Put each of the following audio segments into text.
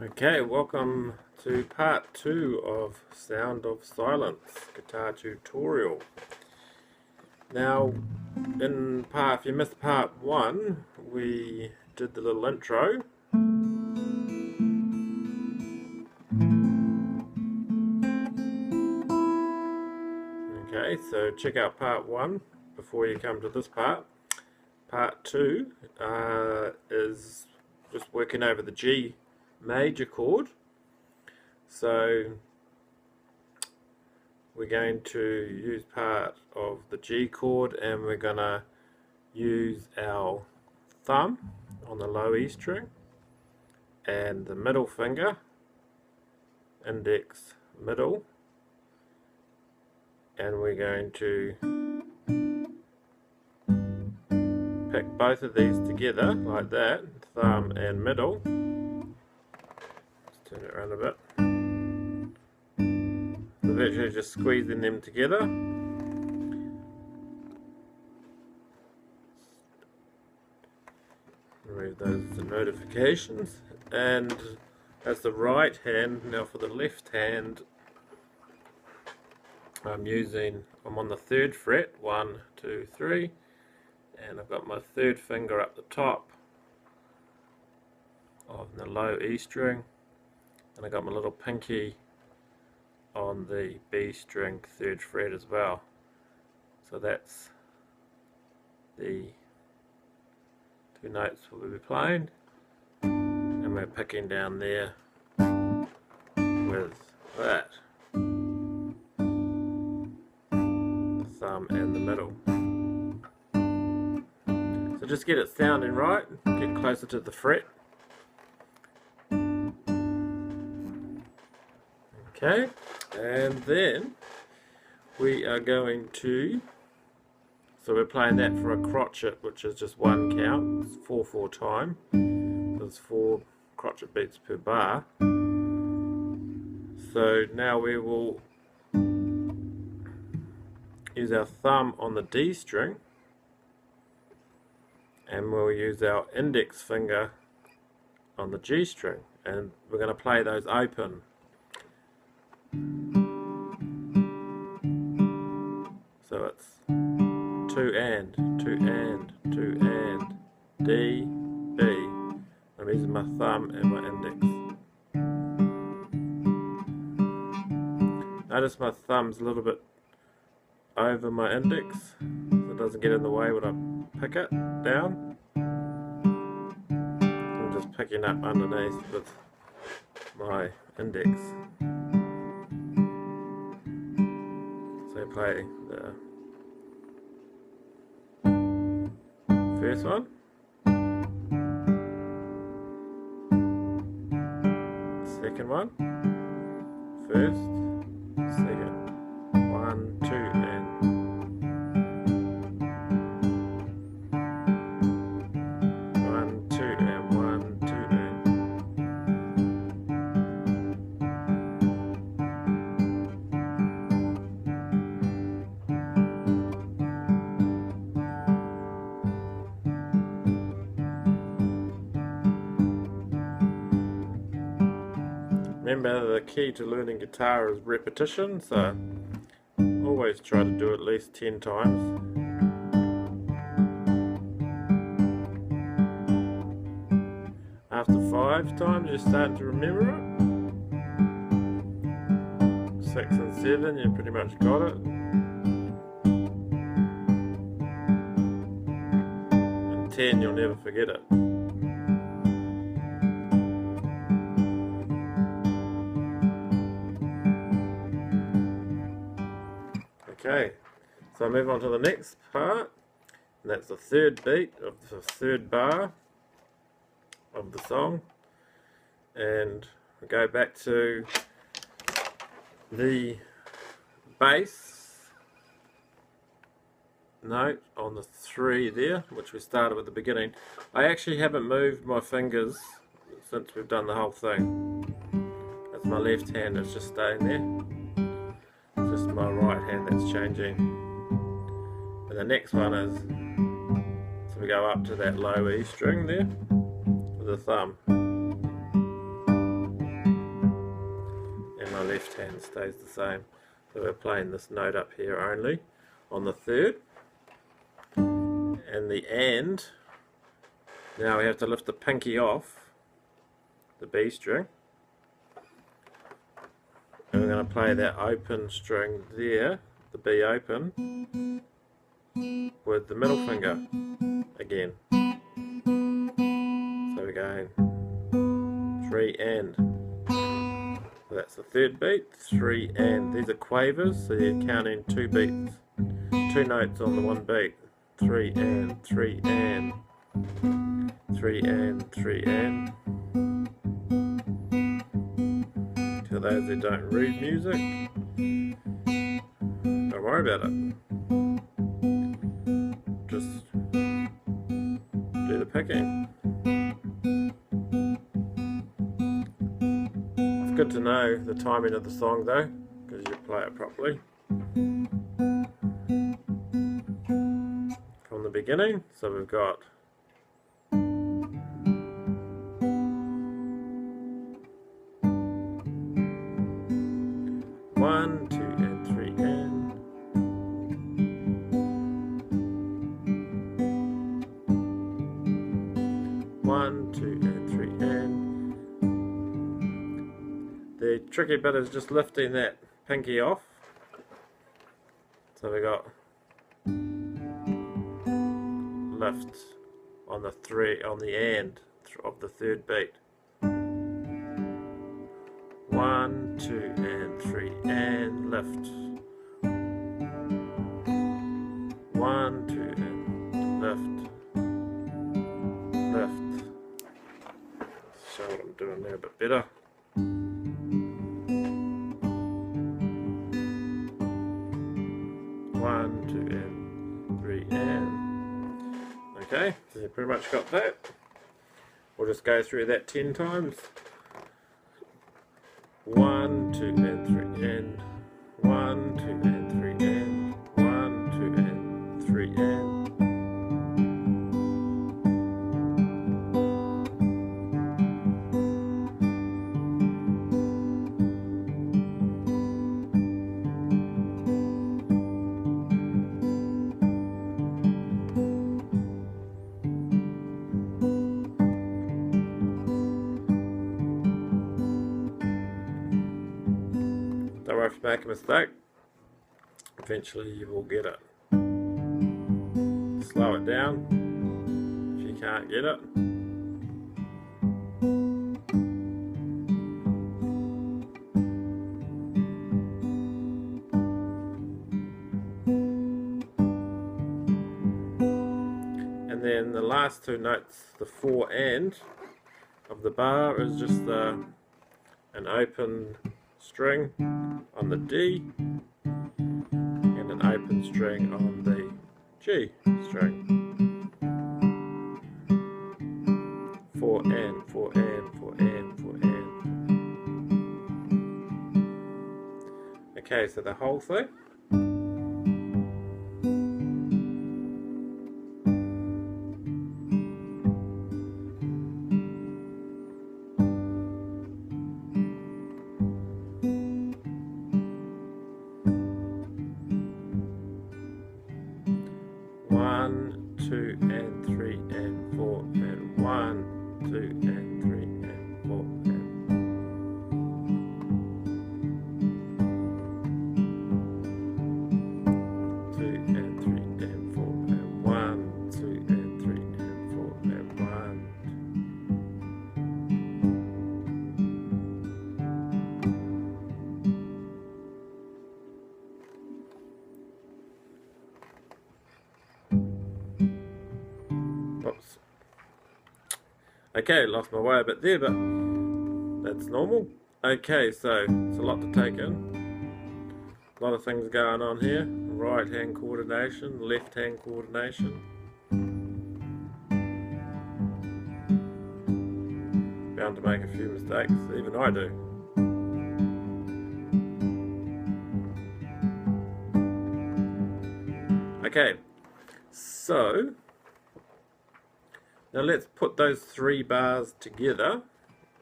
Okay, welcome to part 2 of Sound of Silence guitar tutorial. Now, if you missed part 1, we did the little intro. Okay, so check out part 1 before you come to this part. Part 2 is just working over the G major chord. So we're going to use part of the G chord, and we're going to use our thumb on the low E string and the middle finger, index, middle, and we're going to pick both of these together like that, thumb and middle. Let's turn it around a bit. So virtually just squeezing them together. Remove those notifications, and that's the right hand. Now for the left hand, I'm on the 3rd fret, 1, 2, 3, and I've got my 3rd finger up the top of the low E string, and I got my little pinky on the B string 3rd fret as well. So that's the 2 notes we'll be playing, and we're picking down there with that, the thumb and the middle. So just get it sounding right, get closer to the fret. Okay, and then we are going to, so we're playing that for a crotchet, which is just 1 count, it's 4/4 time. There's 4 crotchet beats per bar. So now we will use our thumb on the D string, and we'll use our index finger on the G string, and we're going to play those open. So it's 2 and, 2 and, 2 and, D, B. I'm using my thumb and my index. Notice my thumb's a little bit over my index, so it doesn't get in the way when I pick it down. I'm just picking up underneath with my index. So play the first one, second one, first, second, 1, 2 and 1, 2 and 1, 2 and. Remember, the key to learning guitar is repetition, so always try to do at least 10 times. After 5 times, you're starting to remember it. 6 and 7, you pretty much got it. And 10, you'll never forget it. Okay, so I move on to the next part, and that's the 3rd beat of the 3rd bar of the song, and we go back to the bass note on the 3 there, which we started with at the beginning. I actually haven't moved my fingers since we've done the whole thing. That's my left hand, it's just staying there. Just my right hand that's changing. And the next one is, so we go up to that low E string there with the thumb. and my left hand stays the same. So we're playing this note up here only on the third. And the and, now we have to lift the pinky off the B string. And we're going to play that open string there, the B open, with the middle finger again. So we're going 3 and. So that's the third beat, 3 and. These are quavers, so you're counting 2 beats, 2 notes on the one beat. 3 and, 3 and, 3 and, 3 and. To those who don't read music, don't worry about it. Just do the picking. It's good to know the timing of the song though, because you play it properly from the beginning. So we've got one, 2 and 3 and. One, 2 and 3 and. The tricky bit is just lifting that pinky off. So we got lift on the 3 on the and of the third beat. 1, 2 and 3 and lift. 1, 2 and lift. Lift. Show what I'm doing there a bit better. One, 2 and 3 and. Okay, so you pretty much got that. We'll just go through that 10 times. 1, 2 and 3 and. 1, 2 and 3 and. 1, 2 and 3 and. Don't worry if you make a mistake, eventually you will get it. Slow it down if you can't get it. And then the last 2 notes, the 4 and of the bar, is just an open string on the D and an open string on the G string. 4 and, 4 and, 4 and, 4 and. Okay, so the whole thing. One, 2 and 3 and 4 and 1, 2 and 3 and 4 and. Oops. Okay, lost my way a bit there, but that's normal. Okay, so it's a lot to take in. A lot of things going on here. Right hand coordination, left hand coordination. Bound to make a few mistakes, even I do. Okay, so now let's put those 3 bars together.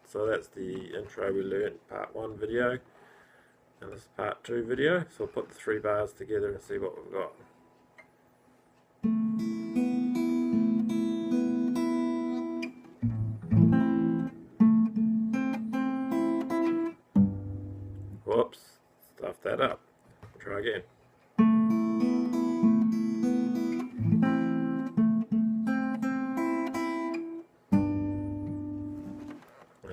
So that's the intro we learnt, part 1 video. And this is part 2 video, so I'll put the 3 bars together and see what we've got. Whoops, stuffed that up. Try again.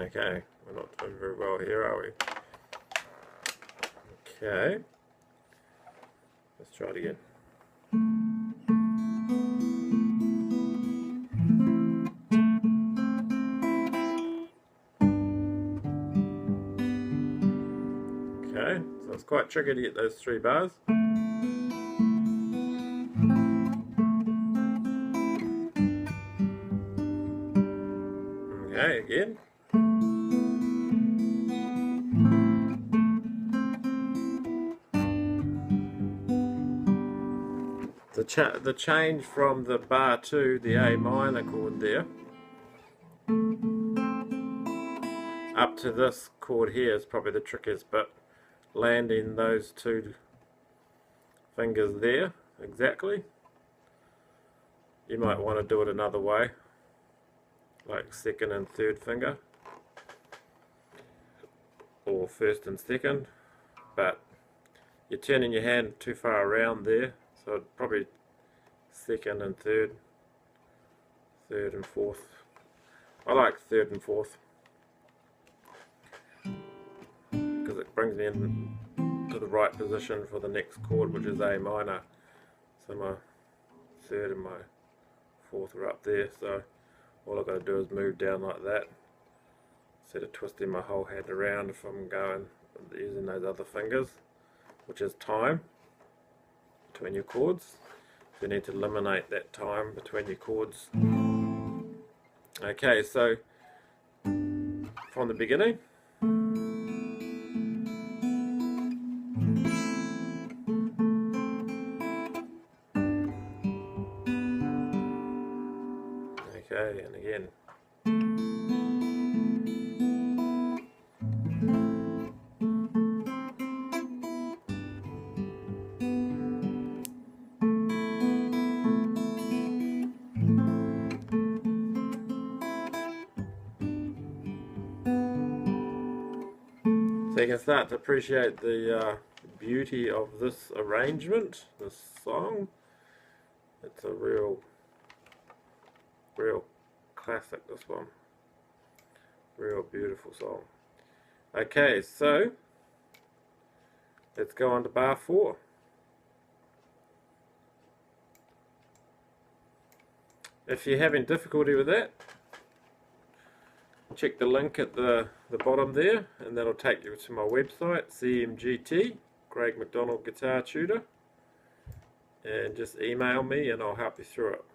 Okay, we're not doing very well here, are we? Okay, let's try it again. Okay, so it's quite tricky to get those 3 bars. Okay, again. The change from the bar 2, the A minor chord there, up to this chord here is probably the trickiest bit. Landing those 2 fingers there exactly. You might want to do it another way, like 2nd and 3rd finger, or 1st and 2nd, but you're turning your hand too far around there, so probably 2nd and 3rd, 3rd and 4th. I like 3rd and 4th because it brings me in to the right position for the next chord, which is A minor. So my 3rd and my 4th are up there, so all I've got to do is move down like that instead of twisting my whole hand around if I'm going using those other fingers, which is time between your chords. So you need to eliminate that time between your chords. Okay, so from the beginning. Okay, and again. So you can start to appreciate the beauty of this arrangement, this song. It's a real classic, this one. Real beautiful song. Okay, so let's go on to bar 4. If you're having difficulty with that, check the link at the bottom there, and that'll take you to my website, CMGT, Craig McDonald Guitar Tutor, and just email me and I'll help you through it.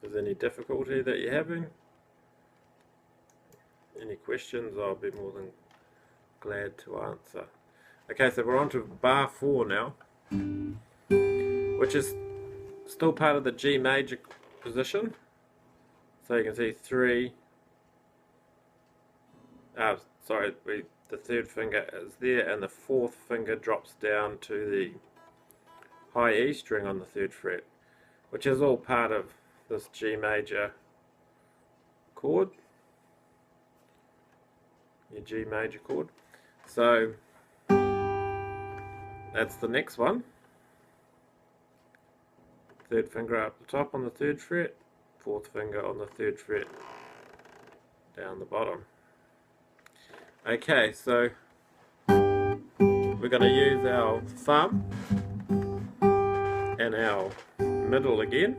If there's any difficulty that you're having, any questions, I'll be more than glad to answer. Okay, so we're on to bar 4 now, which is still part of the G major position. So you can see 3, sorry, the 3rd finger is there and the 4th finger drops down to the high E string on the 3rd fret, which is all part of this G major chord, your G major chord. So that's the next one. 3rd finger up the top on the 3rd fret, 4th finger on the 3rd fret down the bottom. Okay, so we're going to use our thumb and our middle again,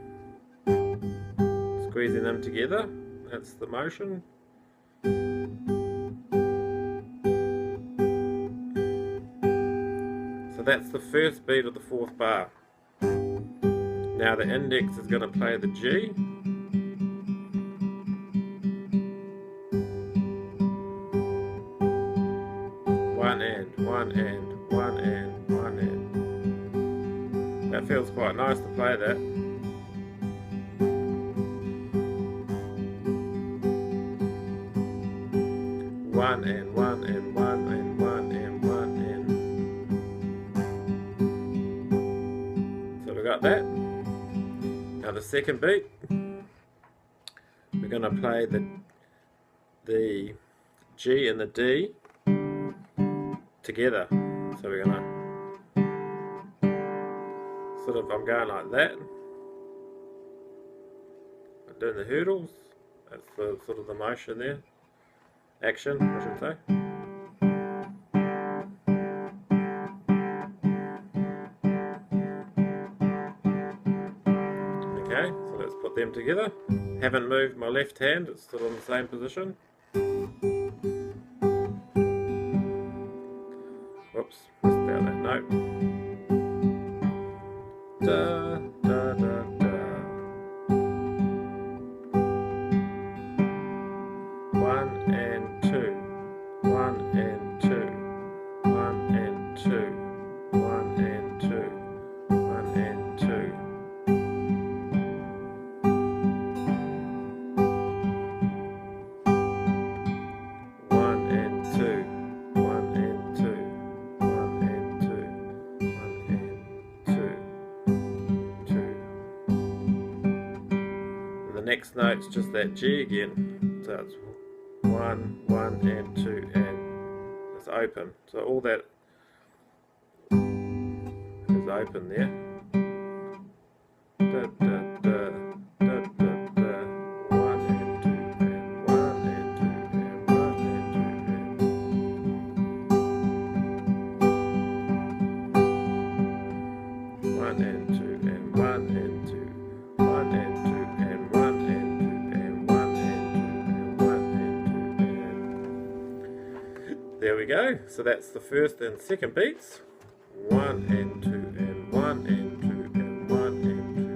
squeezing them together. That's the motion. So that's the first beat of the 4th bar. Now the index is going to play the G. One and. That feels quite nice to play that. One and one and one and one got that. Now the second beat, we're going to play the G and the D together. So we're going to sort of, I'm going like that. I'm doing the hurdles. That's the sort of the motion there. Action, I should say. Okay, so let's put them together. Haven't moved my left hand, it's still in the same position. Whoops, missed out that note. Da, da, da, da. 1 and 2, 1 and 2, 1 and 2, 1 and 2, 1 and 2. The next note's just that G again, so it's 1, 1 and 2 and it's open. So all that is open there. Da, da, da, da, da, da. 1 and 2 and 1 and 2 and 1 and 2 and 1 and 2 and 1 and 2, 1 and 2 and 1 and 2 and 1 and 2 and 1 and 2 and there we go. So that's the first and second beats. 1 and 2 and 1 and 2 and 1 and 2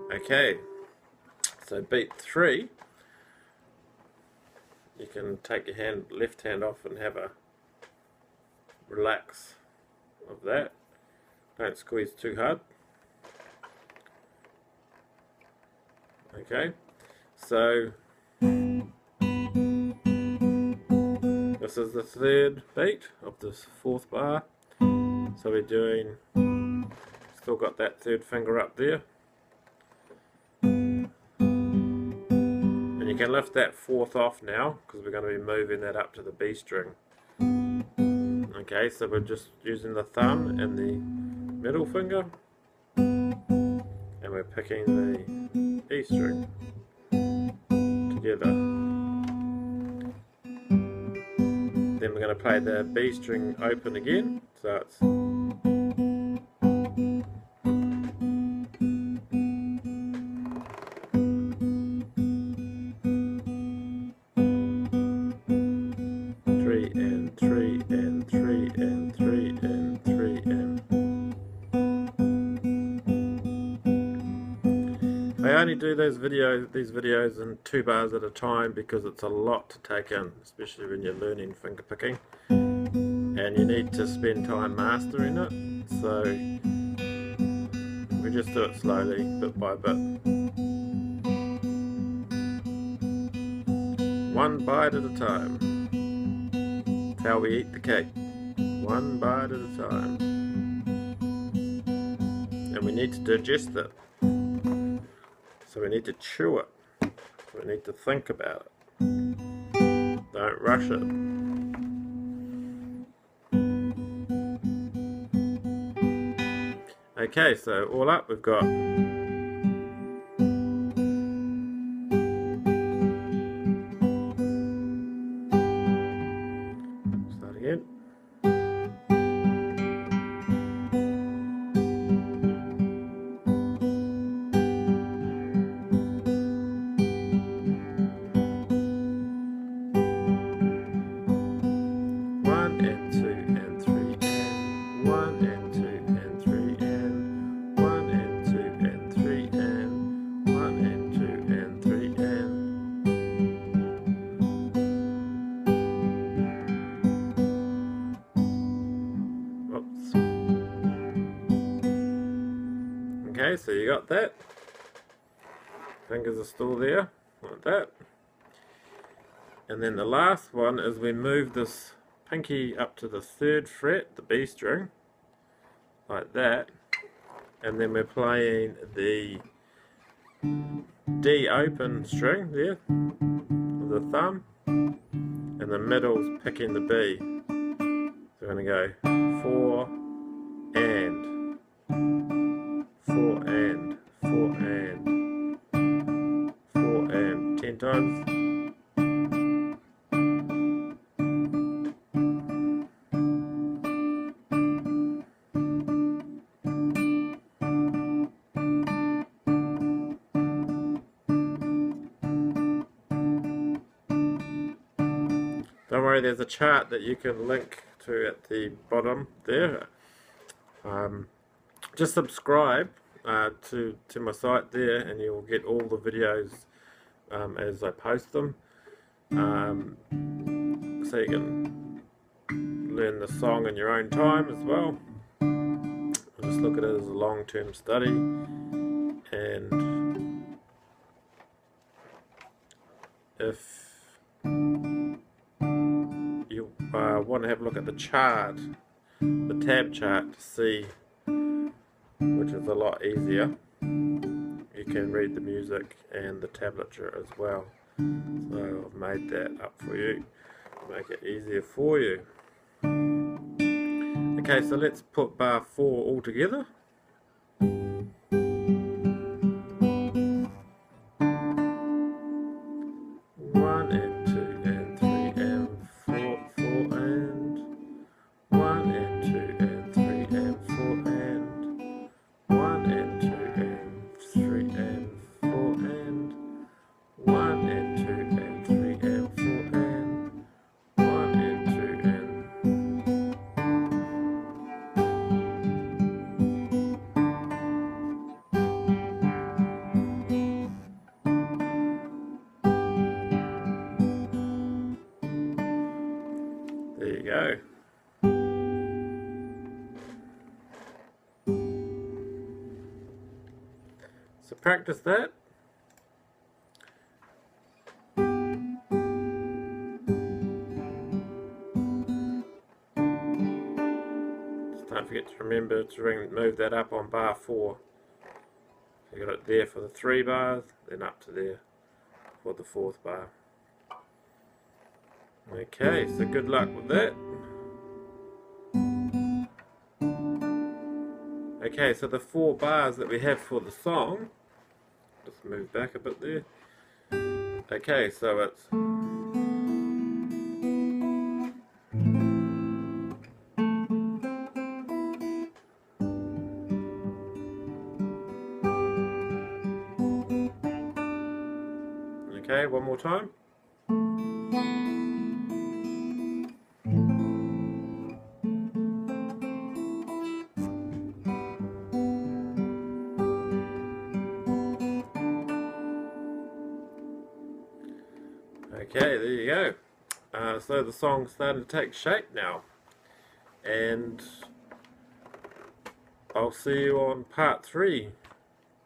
and okay, so beat 3, you can take your left hand off and have a relax of that. Don't squeeze too hard. Okay, so this is the third beat of this fourth bar. So we're doing, still got that third finger up there. And you can lift that fourth off now because we're going to be moving that up to the B string. Okay, so we're just using the thumb and the middle finger, and we're picking the E string together. Then we're going to play the B string open again, so it's 3 and 3 and 3 and 3 and 3 and. I only do these videos in 2 bars at a time because it's a lot to take in, especially when you're learning finger picking, and you need to spend time mastering it. So we just do it slowly, bit by bit. 1 bite at a time. That's how we eat the cake. 1 bite at a time. And we need to digest it. So we need to chew it. We need to think about it. Don't rush it. Okay, so all up we've got start again. Okay, so you got that. Fingers are still there, like that. And then the last one is we move this pinky up to the 3rd fret, the B string, like that, and then we're playing the D open string there with the thumb, and the middle's picking the B. So we're going to go 4 and 4 and 4 and 4 and 10 times. Don't worry, there's a chart that you can link to at the bottom there. Just subscribe to my site there, and you will get all the videos as I post them, so you can learn the song in your own time as well. I'll just look at it as a long-term study, and if you want to have a look at the chart, the tab chart, to see, which is a lot easier. You can read the music and the tablature as well. So I've made that up for you to make it easier for you. Okay, so let's put bar 4 all together. There you go. So practice that. Just don't forget to remember to move that up on bar 4. So you got it there for the 3 bars, then up to there for the 4th bar. Okay, so good luck with that. Okay, so the 4 bars that we have for the song, just move back a bit there. Okay, so it's okay, one more time. Okay, there you go. So the song's starting to take shape now, and I'll see you on part 3.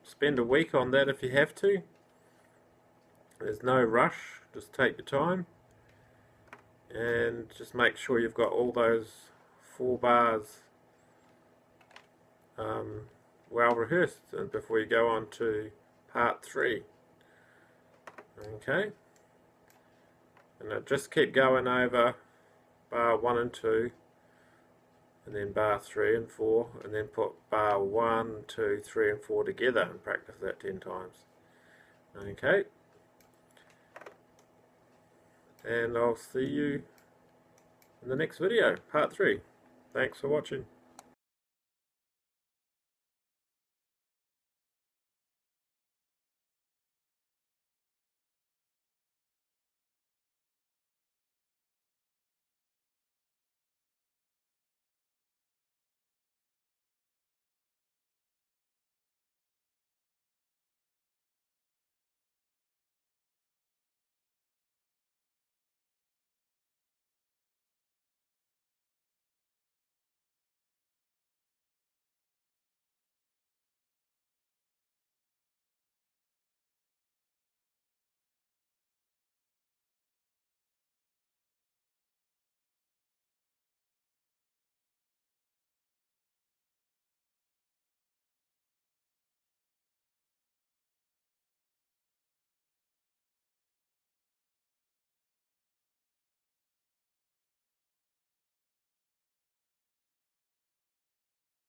Spend a week on that if you have to. There's no rush, just take your time, and just make sure you've got all those 4 bars well rehearsed and before you go on to part 3. Okay, and now just keep going over bar 1 and 2, and then bar 3 and 4, and then put bar 1, 2, 3 and 4 together and practice that 10 times. Okay, and I'll see you in the next video, part 3. Thanks for watching.